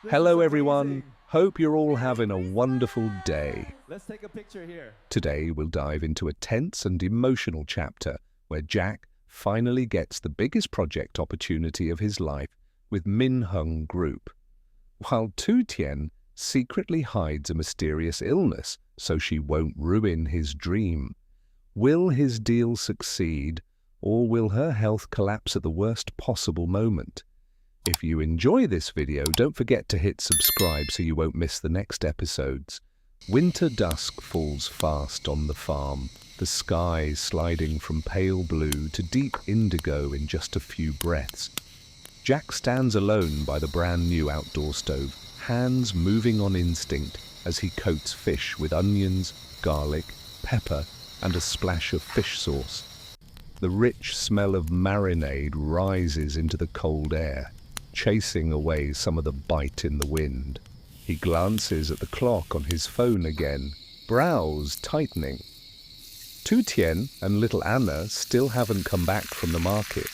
Hello everyone, hope you're all having a wonderful day. Let's take a picture here. Today we'll dive into a tense and emotional chapter where Jack finally gets the biggest project opportunity of his life with Min Hung Group, while Tu Tien secretly hides a mysterious illness so she won't ruin his dream. Will his deal succeed, or will her health collapse at the worst possible moment? If you enjoy this video, don't forget to hit subscribe so you won't miss the next episodes. Winter dusk falls fast on the farm, the sky sliding from pale blue to deep indigo in just a few breaths. Jack stands alone by the brand new outdoor stove, hands moving on instinct as he coats fish with onions, garlic, pepper, and a splash of fish sauce. The rich smell of marinade rises into the cold air, chasing away some of the bite in the wind. He glances at the clock on his phone again, brows tightening. Tu Tien and little Anna still haven't come back from the market.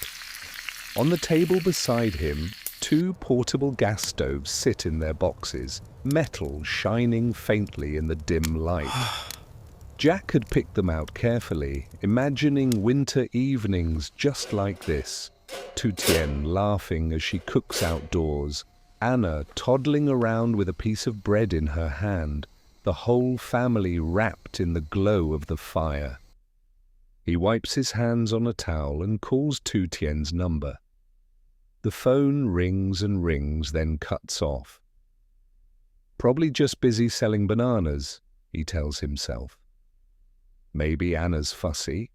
On the table beside him, two portable gas stoves sit in their boxes, metal shining faintly in the dim light. Jack had picked them out carefully, imagining winter evenings just like this. Tu Tien laughing as she cooks outdoors, Anna toddling around with a piece of bread in her hand, the whole family wrapped in the glow of the fire. He wipes his hands on a towel and calls Tu Tien's number. The phone rings and rings, then cuts off. Probably just busy selling bananas, he tells himself. Maybe Anna's fussy.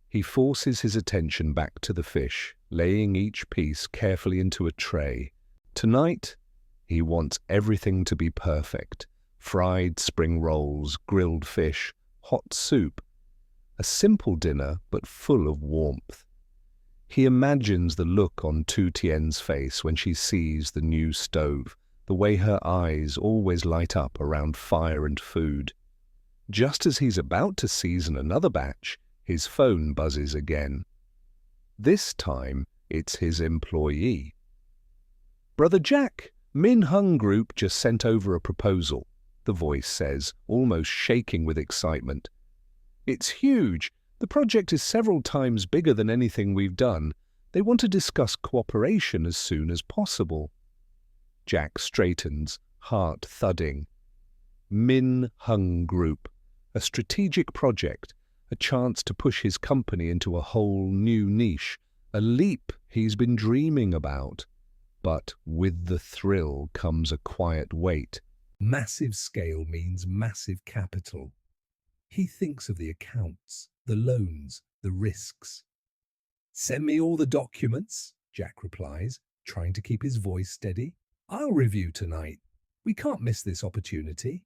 He forces his attention back to the fish, laying each piece carefully into a tray. Tonight, he wants everything to be perfect. Fried spring rolls, grilled fish, hot soup. A simple dinner, but full of warmth. He imagines the look on Tu Tien's face when she sees the new stove, the way her eyes always light up around fire and food. Just as he's about to season another batch, his phone buzzes again. This time, it's his employee. "Brother Jack, Min Hung Group just sent over a proposal," the voice says, almost shaking with excitement. "It's huge. The project is several times bigger than anything we've done. They want to discuss cooperation as soon as possible." Jack straightens, heart thudding. Min Hung Group, a strategic project, a chance to push his company into a whole new niche, a leap he's been dreaming about. But with the thrill comes a quiet weight. Massive scale means massive capital. He thinks of the accounts, the loans, the risks. "Send me all the documents," Jack replies, trying to keep his voice steady. "I'll review tonight. We can't miss this opportunity."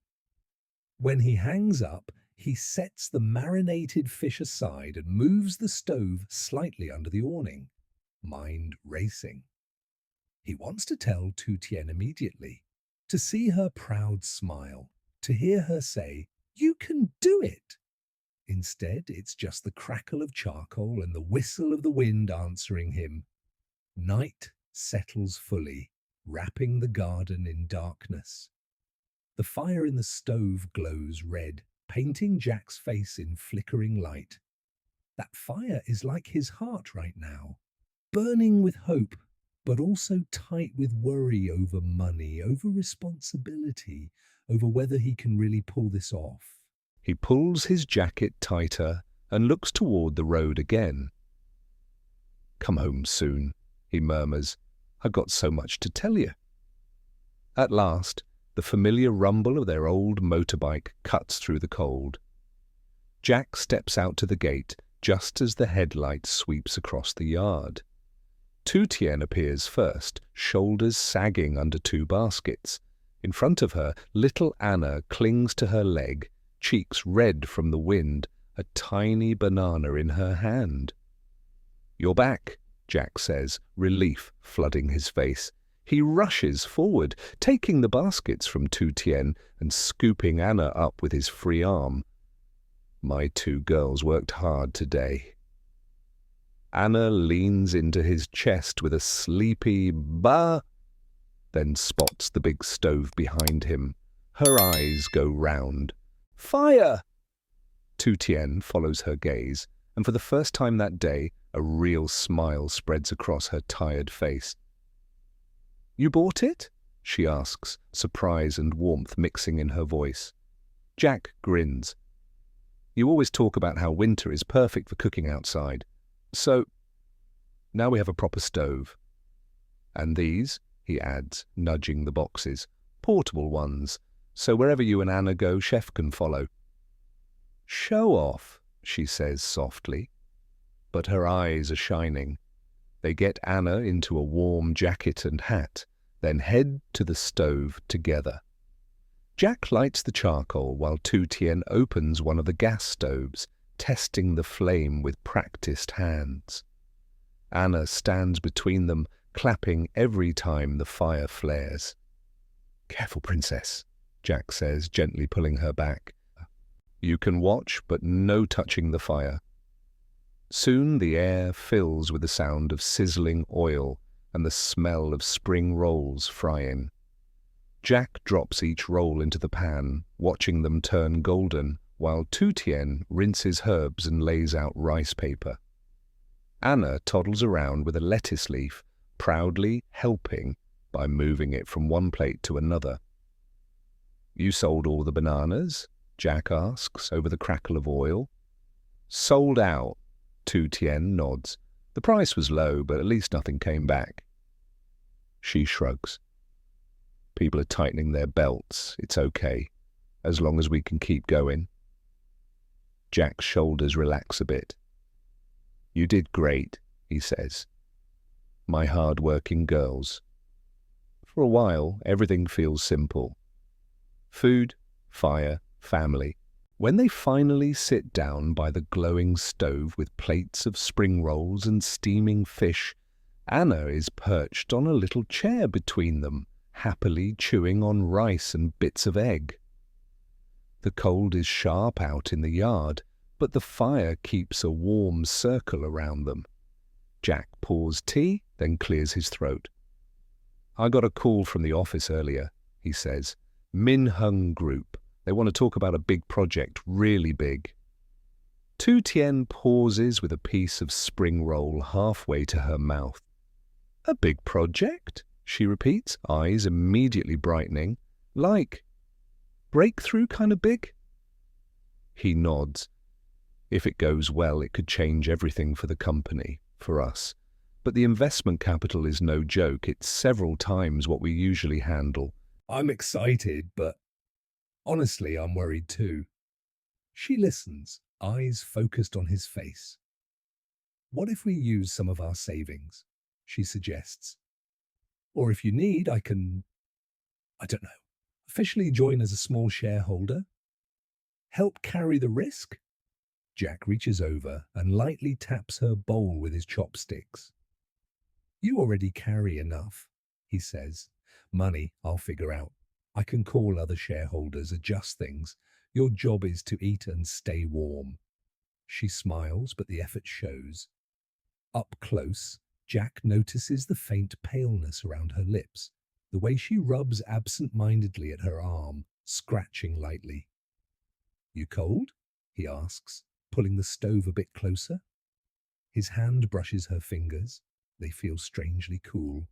When he hangs up, he sets the marinated fish aside and moves the stove slightly under the awning, mind racing. He wants to tell Tu Tien immediately, to see her proud smile, to hear her say, "You can do it." Instead, it's just the crackle of charcoal and the whistle of the wind answering him. Night settles fully, wrapping the garden in darkness. The fire in the stove glows red, painting Jack's face in flickering light. That fire is like his heart right now, burning with hope, but also tight with worry over money, over responsibility, over whether he can really pull this off. He pulls his jacket tighter and looks toward the road again. "Come home soon," he murmurs. "I've got so much to tell you." At last, the familiar rumble of their old motorbike cuts through the cold. Jack steps out to the gate just as the headlight sweeps across the yard. Tu Tien appears first, shoulders sagging under two baskets. In front of her, little Anna clings to her leg, cheeks red from the wind, a tiny banana in her hand. "You're back," Jack says, relief flooding his face. He rushes forward, taking the baskets from Tu Tien and scooping Anna up with his free arm. "My two girls worked hard today." Anna leans into his chest with a sleepy "Ba." then spots the big stove behind him. Her eyes go round. "Fire!" Tu Tien follows her gaze, and for the first time that day, a real smile spreads across her tired face. "You bought it?" she asks, surprise and warmth mixing in her voice. Jack grins. "You always talk about how winter is perfect for cooking outside. So, now we have a proper stove. And these," he adds, nudging the boxes, "portable ones, so wherever you and Anna go, Chef can follow." "Show off," she says softly. But her eyes are shining. They get Anna into a warm jacket and hat, then head to the stove together. Jack lights the charcoal while Tu Tien opens one of the gas stoves, testing the flame with practiced hands. Anna stands between them, clapping every time the fire flares. "Careful, princess," Jack says, gently pulling her back. "You can watch, but no touching the fire." Soon the air fills with the sound of sizzling oil and the smell of spring rolls frying. Jack drops each roll into the pan, watching them turn golden, while Tu Tien rinses herbs and lays out rice paper. Anna toddles around with a lettuce leaf, proudly helping by moving it from one plate to another. "You sold all the bananas?" Jack asks over the crackle of oil. "Sold out," Tu Tien nods. "The price was low, but at least nothing came back." She shrugs. "People are tightening their belts. It's okay, as long as we can keep going." Jack's shoulders relax a bit. "You did great," he says. "My hard-working girls." For a while, everything feels simple. Food, fire, family. When they finally sit down by the glowing stove with plates of spring rolls and steaming fish, Anna is perched on a little chair between them, happily chewing on rice and bits of egg. The cold is sharp out in the yard, but the fire keeps a warm circle around them. Jack pours tea, then clears his throat. "I got a call from the office earlier," he says. "Min Hung Group. They want to talk about a big project, really big." Tu Tien pauses with a piece of spring roll halfway to her mouth. "A big project?" she repeats, eyes immediately brightening. "Like, breakthrough kind of big?" He nods. "If it goes well, it could change everything for the company, for us. But the investment capital is no joke. It's several times what we usually handle." "I'm excited, but honestly, I'm worried too." She listens, eyes focused on his face. "What if we use some of our savings?" she suggests. "Or if you need, I can, I don't know, officially join as a small shareholder? Help carry the risk?" Jack reaches over and lightly taps her bowl with his chopsticks. "You already carry enough," he says. "Money, I'll figure out. I can call other shareholders, adjust things. Your job is to eat and stay warm." She smiles, but the effort shows. Up close, Jack notices the faint paleness around her lips, the way she rubs absent-mindedly at her arm, scratching lightly. "You cold?" he asks, pulling the stove a bit closer. His hand brushes her fingers. They feel strangely cool.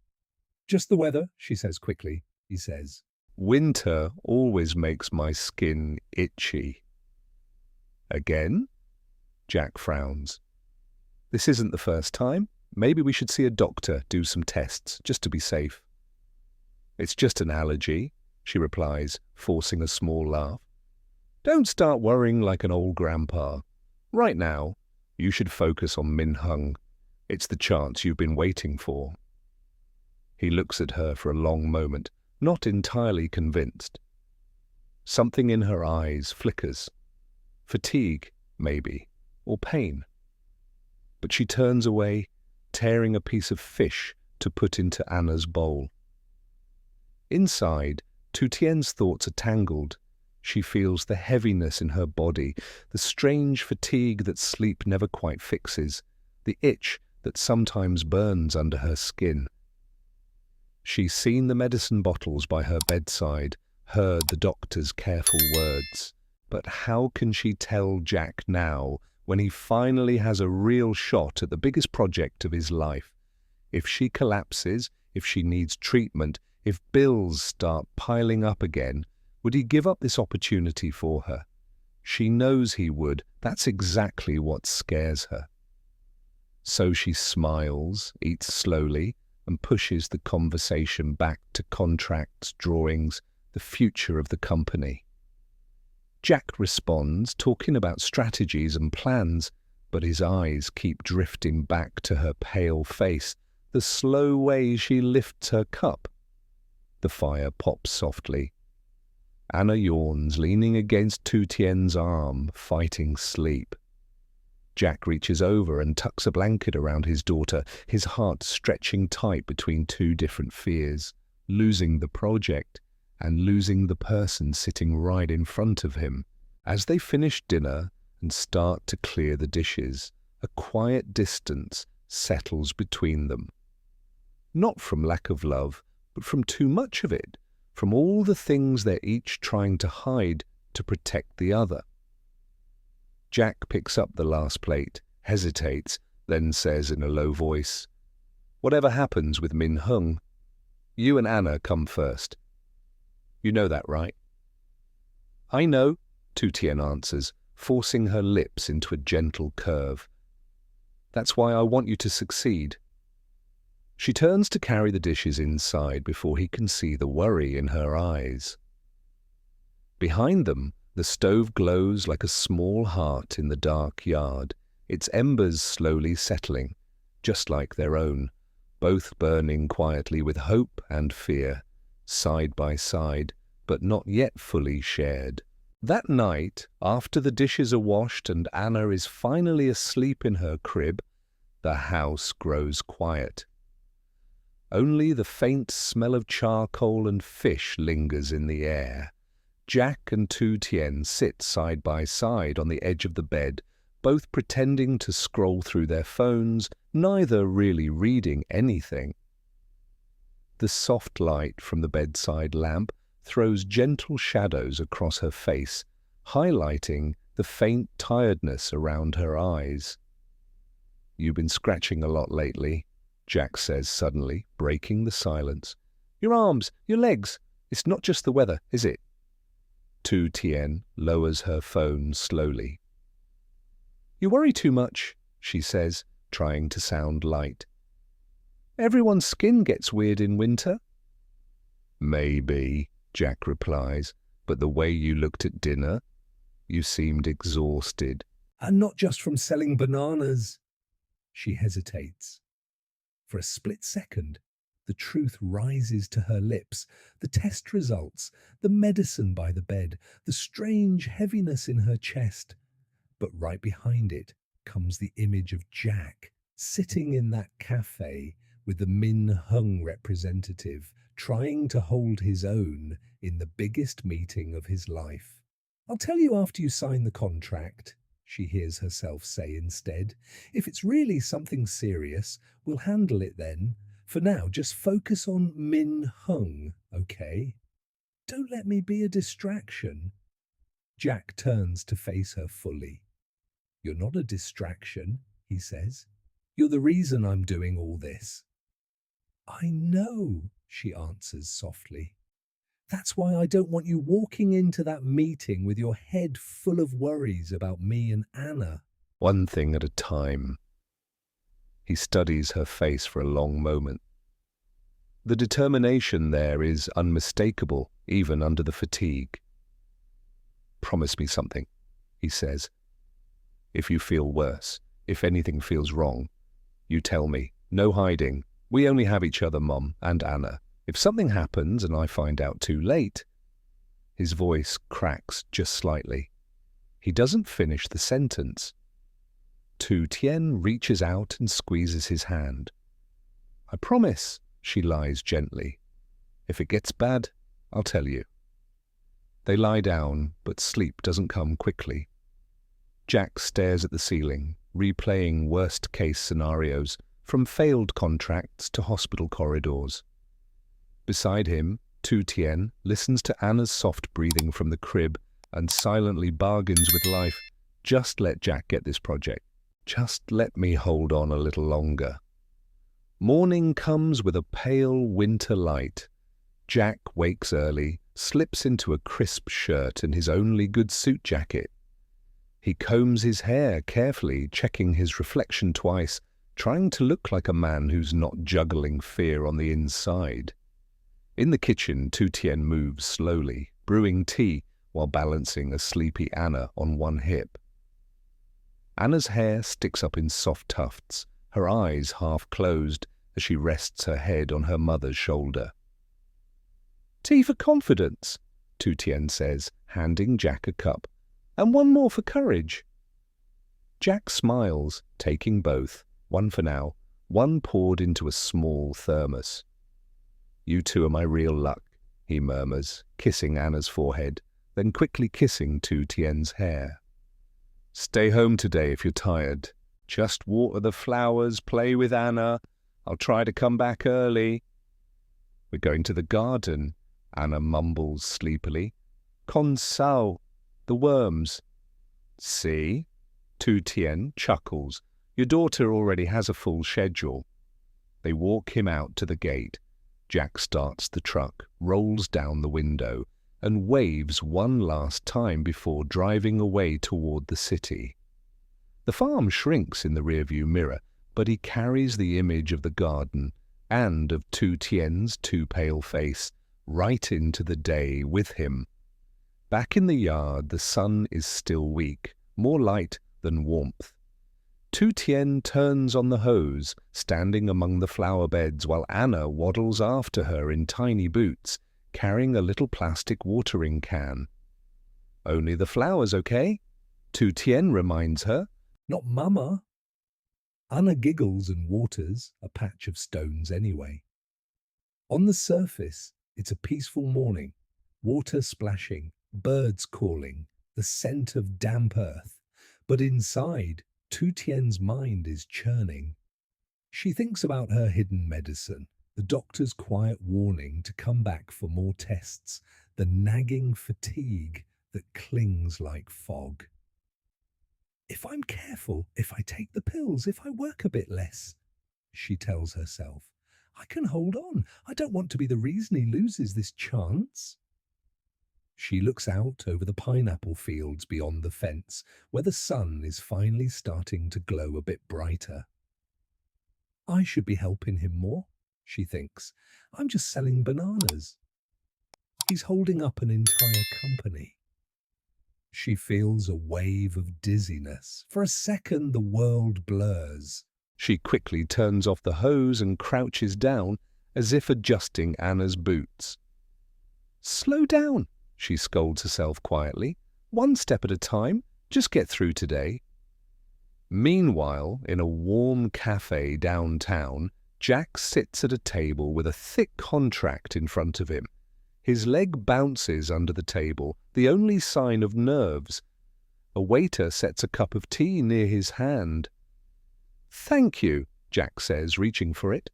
"Just the weather," she says quickly. He says, "Winter always makes my skin itchy." "Again?" Jack frowns. "This isn't the first time. Maybe we should see a doctor, do some tests, just to be safe." "It's just an allergy," she replies, forcing a small laugh. "Don't start worrying like an old grandpa. Right now, you should focus on Min Hung. It's the chance you've been waiting for." He looks at her for a long moment, not entirely convinced. Something in her eyes flickers. Fatigue, maybe, or pain. But she turns away, tearing a piece of fish to put into Anna's bowl. Inside, Tu Tien's thoughts are tangled. She feels the heaviness in her body, the strange fatigue that sleep never quite fixes, the itch that sometimes burns under her skin. She's seen the medicine bottles by her bedside, heard the doctor's careful words. But how can she tell Jack now, when he finally has a real shot at the biggest project of his life? If she collapses, if she needs treatment, if bills start piling up again, would he give up this opportunity for her? She knows he would. That's exactly what scares her. So she smiles, eats slowly, and pushes the conversation back to contracts, drawings, the future of the company. Jack responds, talking about strategies and plans, but his eyes keep drifting back to her pale face, the slow way she lifts her cup. The fire pops softly. Anna yawns, leaning against Tu Tien's arm, fighting sleep. Jack reaches over and tucks a blanket around his daughter, his heart stretching tight between two different fears, losing the project and losing the person sitting right in front of him. As they finish dinner and start to clear the dishes, a quiet distance settles between them. Not from lack of love, but from too much of it, from all the things they're each trying to hide to protect the other. Jack picks up the last plate, hesitates, then says in a low voice, "Whatever happens with Min Hung, you and Anna come first. You know that, right?" "I know," Tu Tien answers, forcing her lips into a gentle curve. "That's why I want you to succeed." She turns to carry the dishes inside before he can see the worry in her eyes. Behind them, the stove glows like a small heart in the dark yard, its embers slowly settling, just like their own, both burning quietly with hope and fear, side by side, but not yet fully shared. That night, after the dishes are washed and Anna is finally asleep in her crib, the house grows quiet. Only the faint smell of charcoal and fish lingers in the air. Jack and Tu Tien sit side by side on the edge of the bed, both pretending to scroll through their phones, neither really reading anything. The soft light from the bedside lamp throws gentle shadows across her face, highlighting the faint tiredness around her eyes. "You've been scratching a lot lately," Jack says suddenly, breaking the silence. "Your arms, your legs. It's not just the weather, is it?" Tu Tien lowers her phone slowly. "You worry too much," she says, trying to sound light. "Everyone's skin gets weird in winter." "Maybe," Jack replies, "but the way you looked at dinner, you seemed exhausted." "And not just from selling bananas." She hesitates. For a split second, the truth rises to her lips. The test results, the medicine by the bed, the strange heaviness in her chest. But right behind it comes the image of Jack, sitting in that cafe with the Min Hung representative, trying to hold his own in the biggest meeting of his life. "I'll tell you after you sign the contract," she hears herself say instead. "If it's really something serious, we'll handle it then. For now, just focus on Min Hung, okay? Don't let me be a distraction." Jack turns to face her fully. "You're not a distraction," he says. "You're the reason I'm doing all this." "I know," she answers softly. "That's why I don't want you walking into that meeting with your head full of worries about me and Anna." "One thing at a time." He studies her face for a long moment. The determination there is unmistakable, even under the fatigue. "Promise me something," he says. "If you feel worse, if anything feels wrong, you tell me. No hiding. We only have each other, Mom, and Anna. If something happens and I find out too late..." His voice cracks just slightly. He doesn't finish the sentence. Tu Tien reaches out and squeezes his hand. "I promise," she lies gently. "If it gets bad, I'll tell you." They lie down, but sleep doesn't come quickly. Jack stares at the ceiling, replaying worst-case scenarios, from failed contracts to hospital corridors. Beside him, Tu Tien listens to Anna's soft breathing from the crib and silently bargains with life. Just let Jack get this project. Just let me hold on a little longer. Morning comes with a pale winter light. Jack wakes early, slips into a crisp shirt and his only good suit jacket. He combs his hair carefully, checking his reflection twice, trying to look like a man who's not juggling fear on the inside. In the kitchen, Tu Tien moves slowly, brewing tea while balancing a sleepy Anna on one hip. Anna's hair sticks up in soft tufts, her eyes half closed as she rests her head on her mother's shoulder. "Tea for confidence," Tu Tien says, handing Jack a cup. "And one more for courage." Jack smiles, taking both, one for now, one poured into a small thermos. "You two are my real luck," he murmurs, kissing Anna's forehead, then quickly kissing Tu Tien's hair. "Stay home today if you're tired. Just water the flowers, play with Anna. I'll try to come back early." "We're going to the garden," Anna mumbles sleepily. "Consao, the worms." "See?" Tu Tien chuckles. "Your daughter already has a full schedule." They walk him out to the gate. Jack starts the truck, rolls down the window, and waves one last time before driving away toward the city. The farm shrinks in the rearview mirror, but he carries the image of the garden and of Tu Tien's too pale face right into the day with him. Back in the yard, the sun is still weak, more light than warmth. Tu Tien turns on the hose, standing among the flower beds while Anna waddles after her in tiny boots, carrying a little plastic watering can. "Only the flowers, okay?" Tu Tien reminds her. "Not Mama." Anna giggles and waters a patch of stones anyway. On the surface, it's a peaceful morning. Water splashing, birds calling, the scent of damp earth. But inside, Tu Tien's mind is churning. She thinks about her hidden medicine, the doctor's quiet warning to come back for more tests, the nagging fatigue that clings like fog. "If I'm careful, if I take the pills, if I work a bit less," she tells herself, "I can hold on. I don't want to be the reason he loses this chance." She looks out over the pineapple fields beyond the fence, where the sun is finally starting to glow a bit brighter. "I should be helping him more," she thinks. "I'm just selling bananas. He's holding up an entire company." She feels a wave of dizziness. For a second, the world blurs. She quickly turns off the hose and crouches down, as if adjusting Anna's boots. "Slow down," she scolds herself quietly. "One step at a time. Just get through today." Meanwhile, in a warm cafe downtown, Jack sits at a table with a thick contract in front of him. His leg bounces under the table, the only sign of nerves. A waiter sets a cup of tea near his hand. "Thank you," Jack says, reaching for it.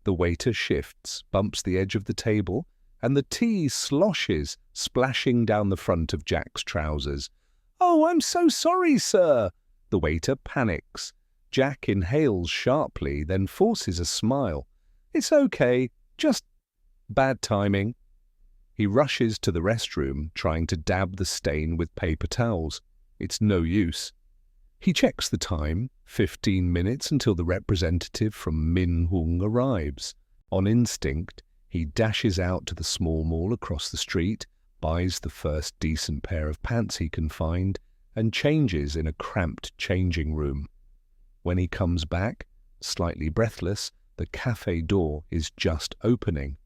The waiter shifts, bumps the edge of the table, and the tea sloshes, splashing down the front of Jack's trousers. "Oh, I'm so sorry, sir." The waiter panics. Jack inhales sharply, then forces a smile. "It's okay, just bad timing." He rushes to the restroom, trying to dab the stain with paper towels. It's no use. He checks the time, 15 minutes until the representative from Min Hung arrives. On instinct, he dashes out to the small mall across the street, buys the first decent pair of pants he can find, and changes in a cramped changing room. When he comes back, slightly breathless, the cafe door is just opening.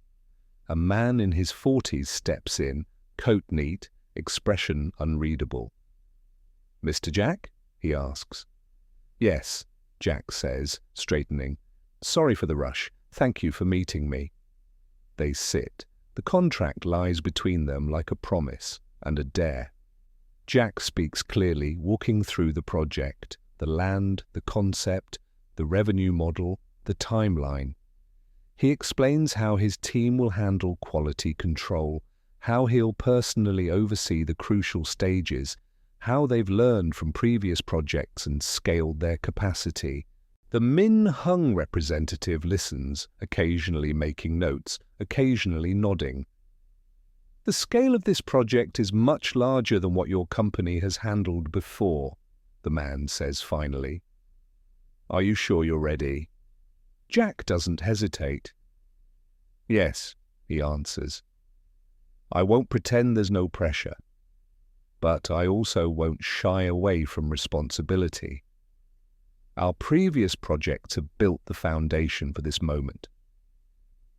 A man in his 40s steps in, coat neat, expression unreadable. "Mr. Jack?" he asks. "Yes," Jack says, straightening. "Sorry for the rush. Thank you for meeting me." They sit. The contract lies between them like a promise and a dare. Jack speaks clearly, walking through the project, the land, the concept, the revenue model, the timeline. He explains how his team will handle quality control, how he'll personally oversee the crucial stages, how they've learned from previous projects and scaled their capacity. The Min Hung representative listens, occasionally making notes, occasionally nodding. The scale of this project is much larger than what your company has handled before, the man says finally. Are you sure you're ready? Jack doesn't hesitate. Yes, he answers. I won't pretend there's no pressure, but I also won't shy away from responsibility. Our previous projects have built the foundation for this moment.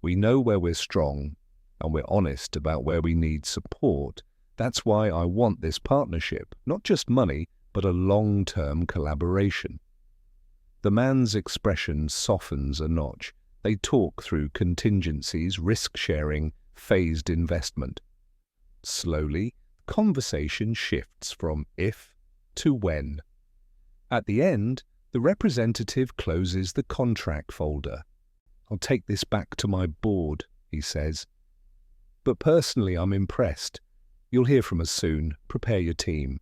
We know where we're strong, and we're honest about where we need support. That's why I want this partnership, not just money, but a long-term collaboration. The man's expression softens a notch. They talk through contingencies, risk-sharing, phased investment. Slowly, conversation shifts from if to when. At the end, the representative closes the contract folder. I'll take this back to my board, he says. But personally, I'm impressed. You'll hear from us soon. Prepare your team.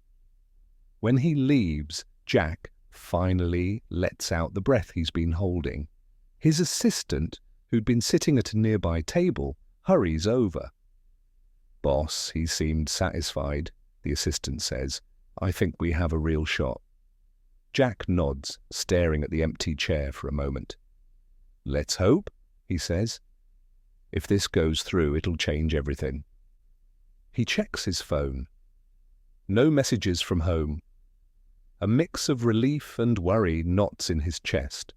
When he leaves, Jack finally lets out the breath he's been holding. His assistant, who'd been sitting at a nearby table, hurries over. Boss, he seemed satisfied, the assistant says. I think we have a real shot. Jack nods, staring at the empty chair for a moment. Let's hope, he says. If this goes through, it'll change everything. He checks his phone. No messages from home. A mix of relief and worry knots in his chest.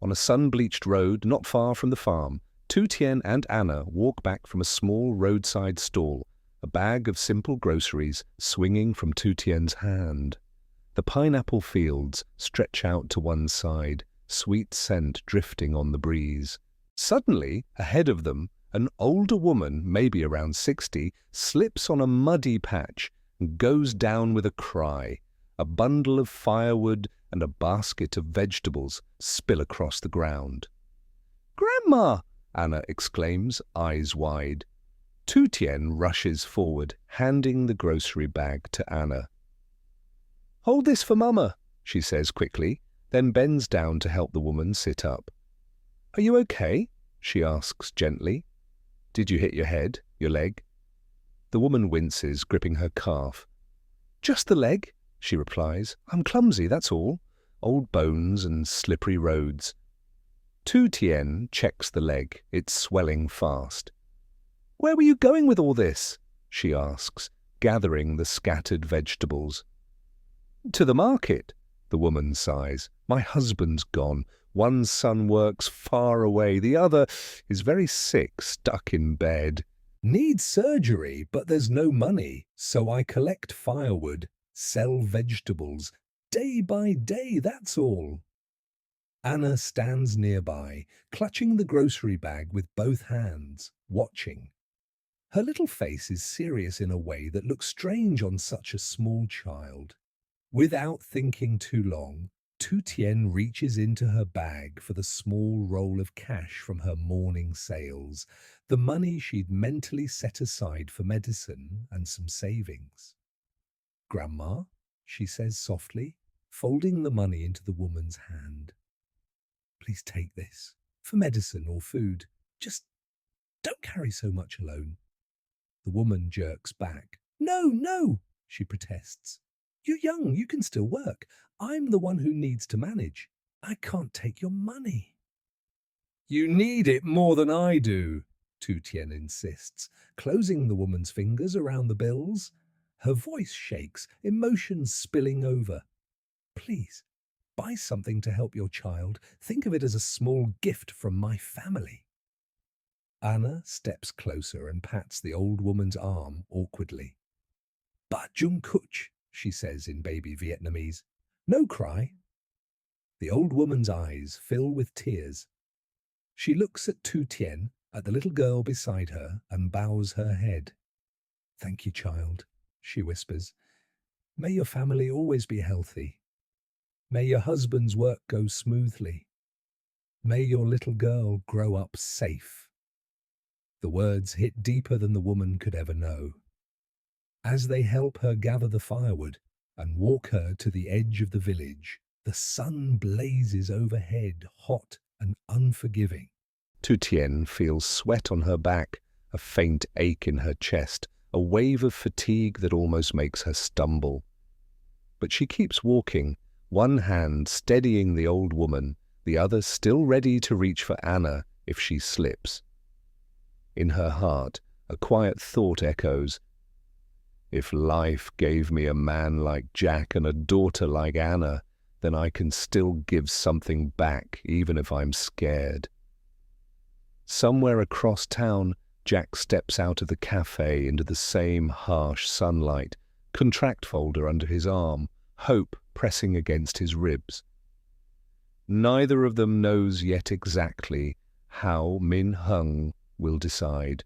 On a sun-bleached road not far from the farm, Tu Tien and Anna walk back from a small roadside stall, a bag of simple groceries swinging from Tu Tien's hand. The pineapple fields stretch out to one side, sweet scent drifting on the breeze. Suddenly, ahead of them, an older woman, maybe around 60, slips on a muddy patch and goes down with a cry. A bundle of firewood and a basket of vegetables spill across the ground. "Grandma!" Anna exclaims, eyes wide. Tu Tien rushes forward, handing the grocery bag to Anna. "Hold this for Mama," she says quickly, then bends down to help the woman sit up. "Are you okay?" she asks gently. "Did you hit your head, your leg?" The woman winces, gripping her calf. "Just the leg," she replies. "I'm clumsy, that's all. Old bones and slippery roads." Tu Tien checks the leg. It's swelling fast. "Where were you going with all this?" she asks, gathering the scattered vegetables. "To the market," the woman sighs. "My husband's gone. One son works far away. The other is very sick, stuck in bed. Needs surgery, but there's no money, so I collect firewood, sell vegetables. Day by day, that's all." Anna stands nearby, clutching the grocery bag with both hands, watching. Her little face is serious in a way that looks strange on such a small child. Without thinking too long, Tu Tien reaches into her bag for the small roll of cash from her morning sales, the money she'd mentally set aside for medicine and some savings. "Grandma," she says softly, folding the money into the woman's hand. "Please take this, for medicine or food. Just don't carry so much alone." The woman jerks back. "No, no," she protests. "You're young, you can still work. I'm the one who needs to manage. I can't take your money." "You need it more than I do," Tu Tien insists, closing the woman's fingers around the bills. Her voice shakes, emotions spilling over. "Please, buy something to help your child. Think of it as a small gift from my family." Anna steps closer and pats the old woman's arm awkwardly. "Ba Jung Kuch," she says in baby Vietnamese. "No cry." The old woman's eyes fill with tears. She looks at Tu Tien, at the little girl beside her, and bows her head. "Thank you, child," she whispers. "May your family always be healthy. May your husband's work go smoothly." May your little girl grow up safe. The words hit deeper than the woman could ever know. As they help her gather the firewood and walk her to the edge of the village, the sun blazes overhead, hot and unforgiving. Tu Tien feels sweat on her back, a faint ache in her chest, a wave of fatigue that almost makes her stumble. But she keeps walking, one hand steadying the old woman, the other still ready to reach for Anna if she slips. In her heart, a quiet thought echoes, "If life gave me a man like Jack and a daughter like Anna, then I can still give something back, even if I'm scared." Somewhere across town, Jack steps out of the cafe into the same harsh sunlight, contract folder under his arm, hope pressing against his ribs. Neither of them knows yet exactly how Min Hung will decide.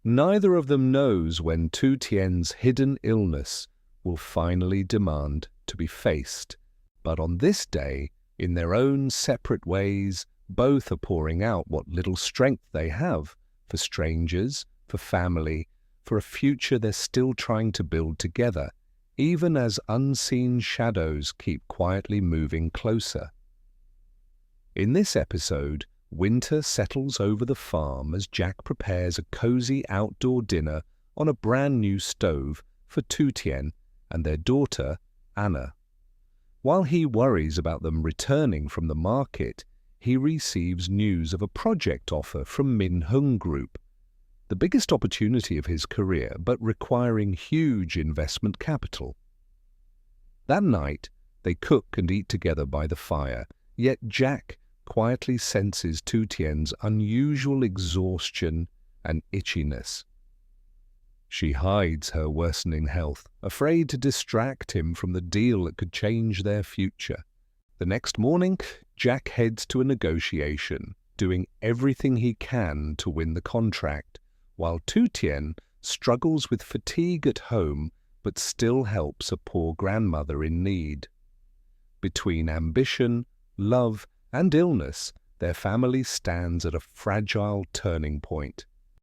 Neither of them knows when Tu Tien's hidden illness will finally demand to be faced. But on this day, in their own separate ways, both are pouring out what little strength they have for strangers, for family, for a future they're still trying to build together, even as unseen shadows keep quietly moving closer. In this episode, winter settles over the farm as Jack prepares a cozy outdoor dinner on a brand new stove for Tu Tien and their daughter, Anna. While he worries about them returning from the market, he receives news of a project offer from Min Hung Group, the biggest opportunity of his career, but requiring huge investment capital. That night, they cook and eat together by the fire, yet Jack quietly senses Tu Tien's unusual exhaustion and itchiness. She hides her worsening health, afraid to distract him from the deal that could change their future. The next morning, Jack heads to a negotiation, doing everything he can to win the contract, while Tu Tien struggles with fatigue at home but still helps a poor grandmother in need. Between ambition, love, and illness, their family stands at a fragile turning point.